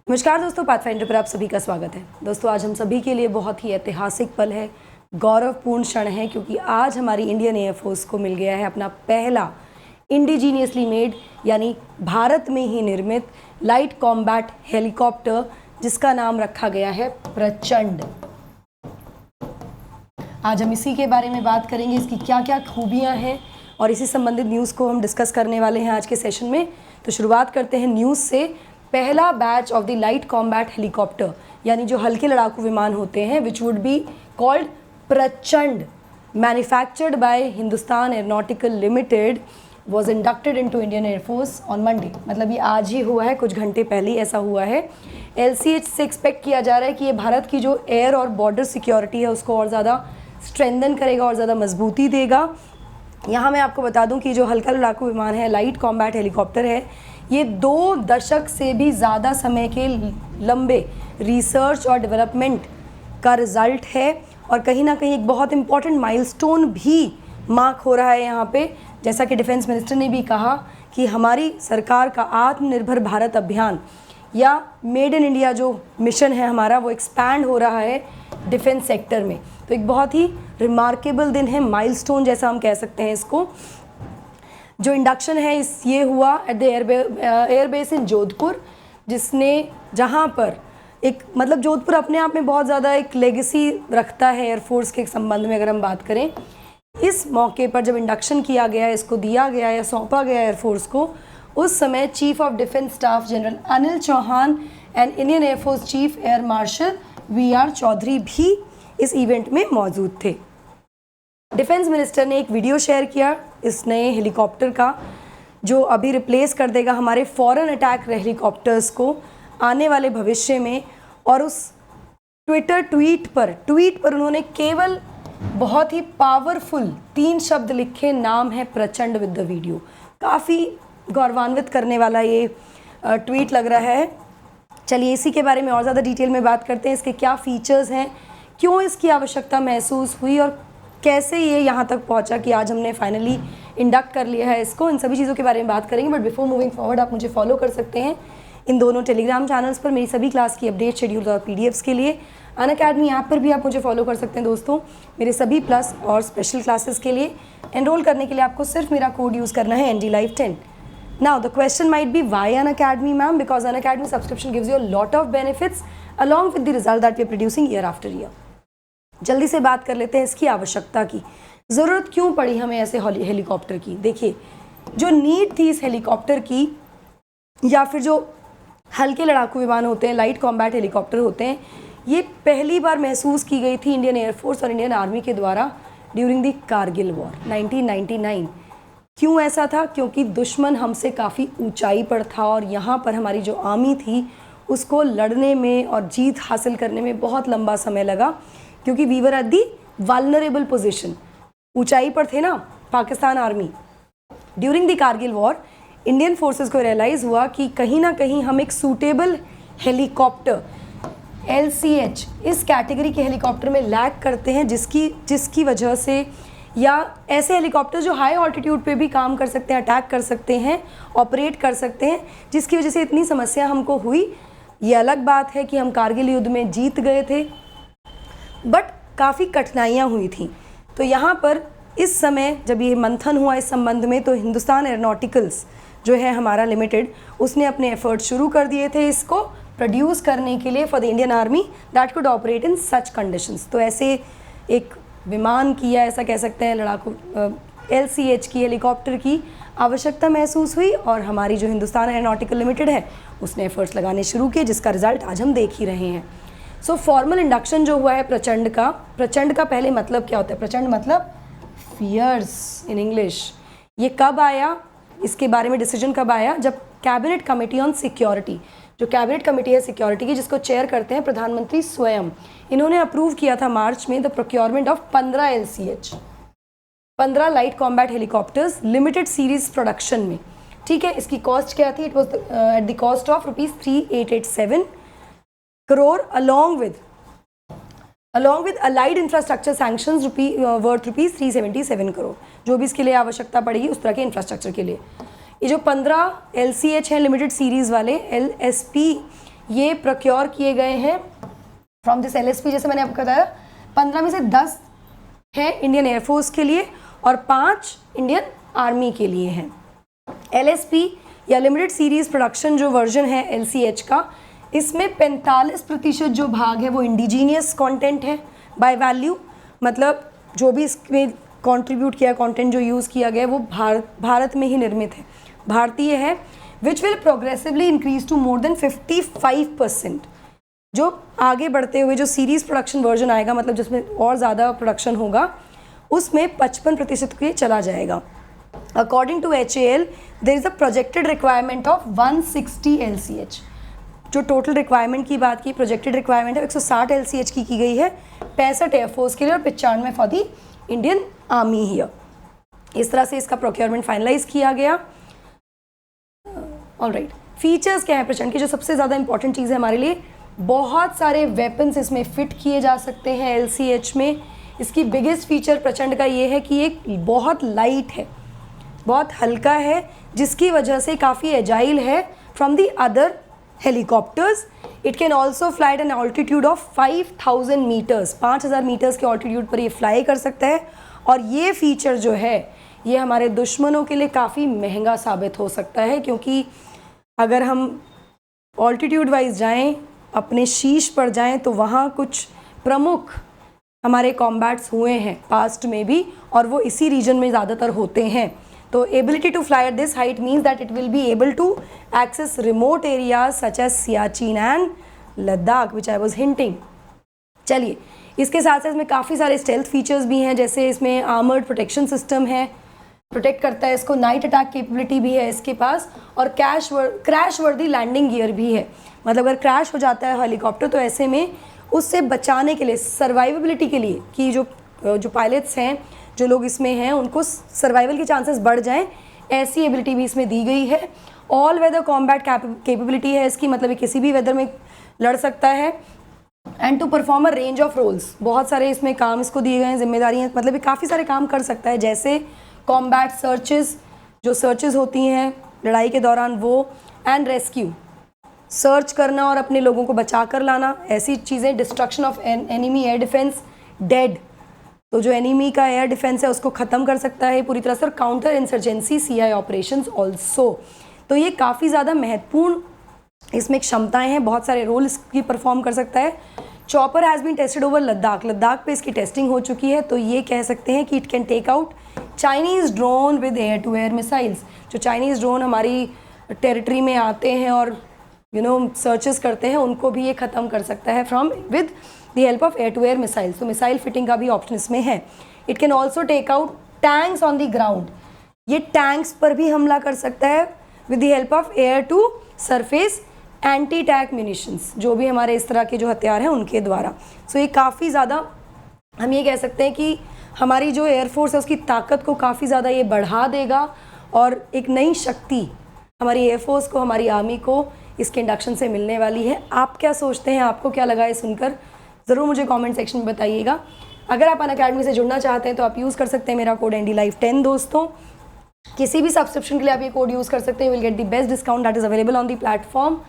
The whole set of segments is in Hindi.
नमस्कार दोस्तों, पाथफाइंडर पर आप सभी का स्वागत है। दोस्तों, आज हम सभी के लिए बहुत ही ऐतिहासिक पल है, गौरवपूर्ण क्षण है, क्योंकि आज हमारी इंडियन एयरफोर्स को मिल गया है अपना पहला इंडिजीनियसली मेड यानी भारत में ही निर्मित लाइट कॉम्बैट हेलीकॉप्टर, जिसका नाम रखा गया है प्रचंड। आज हम इसी के बारे में बात करेंगे, इसकी क्या क्या खूबियाँ हैं और इसी संबंधित न्यूज़ को हम डिस्कस करने वाले हैं आज के सेशन में। तो शुरुआत करते हैं न्यूज़ से। पहला batch of the light combat helicopter यानी जो हल्के लड़ाकू विमान होते हैं, विच वुड बी कॉल्ड प्रचंड, manufactured by Hindustan aeronautical limited, was inducted into Indian air force on Monday. मतलब ये आज ही हुआ है, कुछ घंटे पहले ऐसा हुआ है। LCH से एक्सपेक्ट किया जा रहा है कि ये भारत की जो एयर और बॉर्डर सिक्योरिटी है उसको और ज़्यादा स्ट्रेंथन करेगा और ज़्यादा मजबूती देगा। यहाँ मैं आपको बता दूं कि जो हल्का लड़ाकू विमान है, लाइट कॉम्बैट हेलीकॉप्टर है, ये 2 दशक से भी ज़्यादा समय के लंबे रिसर्च और डेवलपमेंट का रिज़ल्ट है और कहीं ना कहीं एक बहुत इंपॉर्टेंट माइलस्टोन भी मार्क हो रहा है यहाँ पे। जैसा कि डिफेंस मिनिस्टर ने भी कहा कि हमारी सरकार का आत्मनिर्भर भारत अभियान या मेड इन इंडिया जो मिशन है हमारा, वो एक्सपैंड हो रहा है डिफेंस सेक्टर में। तो एक बहुत ही रिमार्केबल दिन है, माइलस्टोन जैसा हम कह सकते हैं इसको। जो इंडक्शन है ये हुआ एट द एयरबेस इन जोधपुर, जहाँ पर एक मतलब जोधपुर अपने आप में बहुत ज़्यादा एक लेगेसी रखता है एयरफोर्स के संबंध में। अगर हम बात करें, इस मौके पर जब इंडक्शन किया गया, इसको दिया गया या सौंपा गया एयरफोर्स को, उस समय chief of defence staff general Anil Chauhan and Indian air force chief air marshal VR Chaudhary भी इस इवेंट में मौजूद थे। डिफेंस मिनिस्टर ने एक वीडियो शेयर किया इस नए हेलीकॉप्टर का, जो अभी रिप्लेस कर देगा हमारे फॉरेन अटैक हेलीकॉप्टर्स को आने वाले भविष्य में। और उस ट्वीट पर उन्होंने केवल बहुत ही पावरफुल 3 शब्द लिखे, नाम है प्रचंड विद द वीडियो। काफ़ी गौरवान्वित करने वाला ये ट्वीट लग रहा है। चलिए इसी के बारे में और ज़्यादा डिटेल में बात करते हैं, इसके क्या फीचर्स हैं, क्यों इसकी आवश्यकता महसूस हुई और कैसे ये यहाँ तक पहुँचा कि आज हमने फाइनली इंडक्ट कर लिया है इसको। इन सभी चीज़ों के बारे में बात करेंगे, बट बिफोर मूविंग फॉरवर्ड आप मुझे फॉलो कर सकते हैं इन दोनों टेलीग्राम चैनल्स पर मेरी सभी क्लास की अपडेट, शेड्यूल और PDFs के लिए। अनअकैडमी ऐप पर भी आप मुझे फॉलो कर सकते हैं दोस्तों, मेरे सभी प्लस और स्पेशल क्लासेस के लिए। एनरोल करने के लिए आपको सिर्फ मेरा कोड यूज़ करना है NDLive10। Now the question might be, why Unacademy, ma'am? Because Unacademy subscription gives you a lot of benefits along with the result that we are producing year after year. जल्दी से बात कर लेते हैं इसकी आवश्यकता की। ज़रूरत क्यों पड़ी हमें ऐसे हेलीकॉप्टर की? देखिए, जो नीड थी इस हेलीकॉप्टर की, या फिर जो हल्के लड़ाकू विमान होते हैं, लाइट कॉम्बैट हेलीकॉप्टर होते हैं, ये पहली बार महसूस की गई थी इंडियन एयरफोर्स और इंडियन आर्मी के द्वारा ड्यूरिंग द कारगिल वॉर 1999। क्यों ऐसा था? क्योंकि दुश्मन हमसे काफ़ी ऊंचाई पर था और यहाँ पर हमारी जो आर्मी थी उसको लड़ने में और जीत हासिल करने में बहुत लंबा समय लगा, क्योंकि we were at the vulnerable position. ऊंचाई पर थे ना Pakistan army. During the Kargil war Indian forces को रियलाइज़ हुआ कि कहीं ना कहीं हम एक सूटेबल हेलीकॉप्टर LCH इस कैटेगरी के हेलीकॉप्टर में लैग करते हैं, जिसकी वजह से, या ऐसे हेलीकॉप्टर जो हाई ऑल्टीट्यूड पे भी काम कर सकते हैं, अटैक कर सकते हैं, ऑपरेट कर सकते हैं, जिसकी वजह से इतनी समस्या हमको हुई। ये अलग बात है कि हम कारगिल युद्ध में जीत गए थे, बट काफ़ी कठिनाइयाँ हुई थी। तो यहाँ पर इस समय जब ये मंथन हुआ इस संबंध में, तो हिंदुस्तान एरोनॉटिकल्स जो है हमारा लिमिटेड, उसने अपने एफर्ट शुरू कर दिए थे इसको प्रोड्यूस करने के लिए for the Indian army that could operate in such conditions. तो ऐसे एक विमान की, या ऐसा कह सकते हैं लड़ाकू LCH की हेलीकॉप्टर की आवश्यकता महसूस हुई और हमारी जो हिंदुस्तान एरोनॉटिकल लिमिटेड है उसने एफर्ट्स लगाने शुरू किए, जिसका रिजल्ट आज हम देख ही रहे हैं। सो फॉर्मल इंडक्शन जो हुआ है प्रचंड का पहले मतलब क्या होता है? प्रचंड मतलब फियर्स इन इंग्लिश। ये कब आया, इसके बारे में डिसीजन कब आया? जब कैबिनेट कमेटी ऑन सिक्योरिटी, जो कैबिनेट कमेटी है सिक्योरिटी की, जिसको चेयर करते हैं प्रधानमंत्री स्वयं, इन्होंने अप्रूव किया था मार्च में the procurement of 15 LCH, 15 light combat helicopters limited series production में। ठीक है, इसकी कॉस्ट क्या थी? It was at the cost of ₹3887 crore along with allied infrastructure sanctions worth ₹377 crore, जो भी इसके लिए आवश्यकता पड़ेगी उस तरह के इंफ्रास्ट्रक्चर के लिए। ये जो 15 LCH हैं लिमिटेड सीरीज़ वाले LSP, ये प्रोक्योर किए गए हैं फ्रॉम दिस LSP। जैसे मैंने आपको बताया 15 में से 10 है इंडियन एयरफोर्स के लिए और 5 इंडियन आर्मी के लिए हैं। LSP या लिमिटेड सीरीज प्रोडक्शन जो वर्जन है LCH का, इसमें 45% जो भाग है वो इंडिजीनियस कंटेंट है बाय वैल्यू, मतलब जो भी इसमें कंट्रीब्यूट किया कंटेंट जो यूज़ किया गया है वो भारत में ही निर्मित है, भारतीय है, which will progressively increase to more than 55%। जो आगे बढ़ते हुए जो सीरीज प्रोडक्शन वर्जन आएगा, मतलब जिसमें और ज़्यादा प्रोडक्शन होगा, उसमें 55% के चला जाएगा। According to HAL there is a projected requirement of 160 LCH। जो टोटल रिक्वायरमेंट की बात की, प्रोजेक्टेड रिक्वायरमेंट है 160 LCH की गई है, 65 एयरफोर्स के लिए और 95 for the Indian army here. इस तरह से इसका प्रोक्योरमेंट फाइनलाइज किया गया। ऑलराइट, फीचर्स क्या है प्रचंड की? जो सबसे ज़्यादा इंपॉर्टेंट चीज़ है हमारे लिए, बहुत सारे वेपन्स इसमें फिट किए जा सकते हैं LCH में। इसकी बिगेस्ट फीचर प्रचंड का ये है कि एक बहुत लाइट है, बहुत हल्का है, जिसकी वजह से काफ़ी एजाइल है from the other helicopters. It can also fly at an altitude of 5000 metres, 5000 metres के ऑल्टीट्यूड पर ये फ्लाई कर सकता है। और ये फीचर जो है ये हमारे दुश्मनों के लिए काफ़ी महंगा साबित हो सकता है, क्योंकि अगर हम ऑल्टीट्यूड वाइज जाएं, अपने शीश पर जाएं, तो वहाँ कुछ प्रमुख हमारे कॉम्बैट्स हुए हैं पास्ट में भी, और वो इसी रीजन में ज़्यादातर होते हैं। तो ability to fly at this height means that it will be able to access remote areas such as Siachen and Ladakh, which I was hinting. चलिए, इसके साथ साथ इसमें काफ़ी सारे स्टेल्थ फीचर्स भी हैं, जैसे इसमें आर्मर्ड प्रोटेक्शन सिस्टम है, प्रोटेक्ट करता है इसको, नाइट अटैक कैपेबिलिटी भी है इसके पास, और क्रैश वर्दी लैंडिंग गियर भी है। मतलब अगर क्रैश हो जाता है हेलीकॉप्टर तो ऐसे में उससे बचाने के लिए, सर्वाइवेबिलिटी के लिए, कि जो पायलट्स हैं, जो लोग इसमें हैं, उनको सर्वाइवल के चांसेस बढ़ जाएं, ऐसी एबिलिटी भी इसमें दी गई है। ऑल वेदर कॉम्बैट कैपेबिलिटी है इसकी, मतलब ये किसी भी वेदर में लड़ सकता है। And to perform a range of roles, बहुत सारे इसमें काम इसको दिए गए हैं, जिम्मेदारियाँ, मतलब ये काफ़ी सारे काम कर सकता है, जैसे कॉम्बैट सर्चेस, जो सर्चेस होती हैं लड़ाई के दौरान वो, एंड रेस्क्यू, सर्च करना और अपने लोगों को बचा कर लाना, ऐसी चीज़ें, destruction of enemy air defence, dead, तो जो एनिमी का एयर डिफेंस है उसको ख़त्म कर सकता है पूरी तरह से, और counter insurgency CI operations also. तो ये काफ़ी ज़्यादा महत्वपूर्ण इसमें क्षमताएं हैं, बहुत सारे रोल इसकी परफॉर्म कर सकता है। Chopper has been tested over Ladakh पे इसकी टेस्टिंग हो चुकी है, तो ये कह सकते हैं कि it can take out Chinese drone with air to air missiles. जो चाइनीज़ ड्रोन हमारी टेरिटरी में आते हैं और सर्चेस करते हैं, उनको भी ये ख़त्म कर सकता है from with the help of air to air missiles. तो मिसाइल फिटिंग का भी ऑप्शन इसमें है। It can also take out tanks on the ground, ये टैंक्स पर भी हमला कर सकता है with the help of air to surface anti tank munitions, जो भी हमारे इस तरह के जो हथियार हैं उनके द्वारा। सो ये काफ़ी ज़्यादा, हम ये कह सकते हैं कि हमारी जो एयरफोर्स है उसकी ताकत को काफ़ी ज़्यादा ये बढ़ा देगा, और एक नई शक्ति हमारी एयरफोर्स को, हमारी आर्मी को इसके इंडक्शन से मिलने वाली है। आप क्या सोचते हैं, आपको क्या लगा ये सुनकर? ज़रूर मुझे कमेंट सेक्शन में बताइएगा। अगर आप अनअकैडमी से जुड़ना चाहते हैं तो आप यूज़ कर सकते हैं मेरा कोड NDLive10 दोस्तों। किसी भी सब्सक्रिप्शन के लिए आप ये कोड यूज़ कर सकते हैं, will get the best discount that is available on the platform.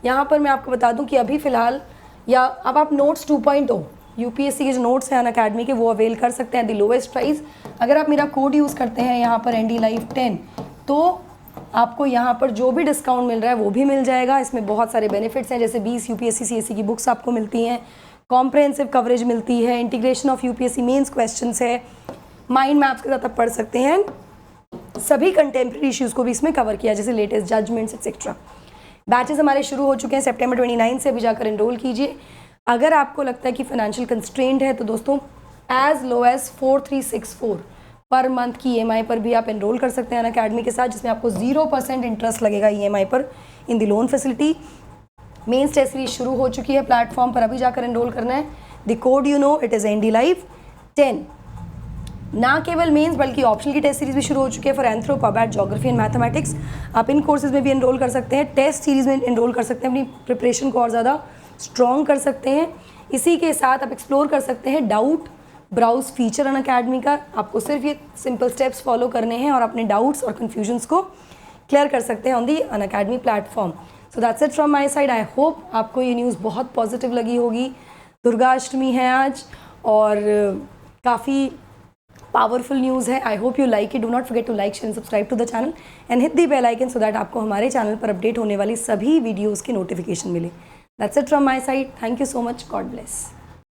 यहाँ पर मैं आपको बता दूँ कि अभी फ़िलहाल, या अब आप नोट्स 2.0 UPSC के जो नोट्स हैं अनअकैडमी के, वो अवेल कर सकते हैं द लोवेस्ट प्राइस। अगर आप मेरा कोड यूज़ करते हैं यहाँ पर NDLive10, तो आपको यहाँ पर जो भी डिस्काउंट मिल रहा है वो भी मिल जाएगा। इसमें बहुत सारे बेनिफिट्स हैं, जैसे 20 UPSC CSE की बुक्स आपको मिलती हैं, कॉम्प्रहेंसिव कवरेज मिलती है, integration of UPSC mains questions है, माइंड मैप्स के साथ आप पढ़ सकते हैं, सभी कंटेम्प्रेरी इश्यूज़ को भी इसमें कवर किया, जैसे लेटेस्ट जजमेंट्स एक्सेट्रा। बैचेस हमारे शुरू हो चुके हैं सितंबर 29 से, अभी जाकर एनरोल कीजिए। अगर आपको लगता है कि फाइनेंशियल कंस्ट्रेंट है तो दोस्तों as low as 4364 per month की EMI पर भी आप एनरोल कर सकते हैं अनअकैडमी के साथ, जिसमें आपको 0% इंटरेस्ट लगेगा EMI पर in the loan facility. Mains test series शुरू हो चुकी है प्लेटफॉर्म पर, अभी जाकर एनरोल करना है। The code it is NDLive10। ना केवल मेंस बल्कि ऑप्शनल की टेस्ट सीरीज भी शुरू हो चुकी है फॉर एंथ्रो, पबैट, ज्योग्राफी एंड मैथमेटिक्स। आप इन कोर्सेज में भी एनरोल कर सकते हैं, टेस्ट सीरीज में एनरोल कर सकते हैं, अपनी प्रिपरेशन को और ज़्यादा स्ट्रॉन्ग कर सकते हैं। इसी के साथ आप एक्सप्लोर कर सकते हैं डाउट ब्राउज फीचर अनअकैडमी का। आपको सिर्फ ये सिंपल स्टेप्स फॉलो करने हैं और अपने डाउट्स और कन्फ्यूजन्स को क्लियर कर सकते हैं on the Unacademy platform. So that's it from my side. I hope आपको ये न्यूज़ बहुत पॉजिटिव लगी होगी। दुर्गाष्टमी है आज और काफ़ी पावरफुल न्यूज़ है। I hope you like it. Do not forget to like, share and subscribe to the channel and hit the bell icon so that आपको हमारे चैनल पर अपडेट होने वाली सभी वीडियोज़ की नोटिफिकेशन मिले। That's it from my side. Thank you so much. God bless.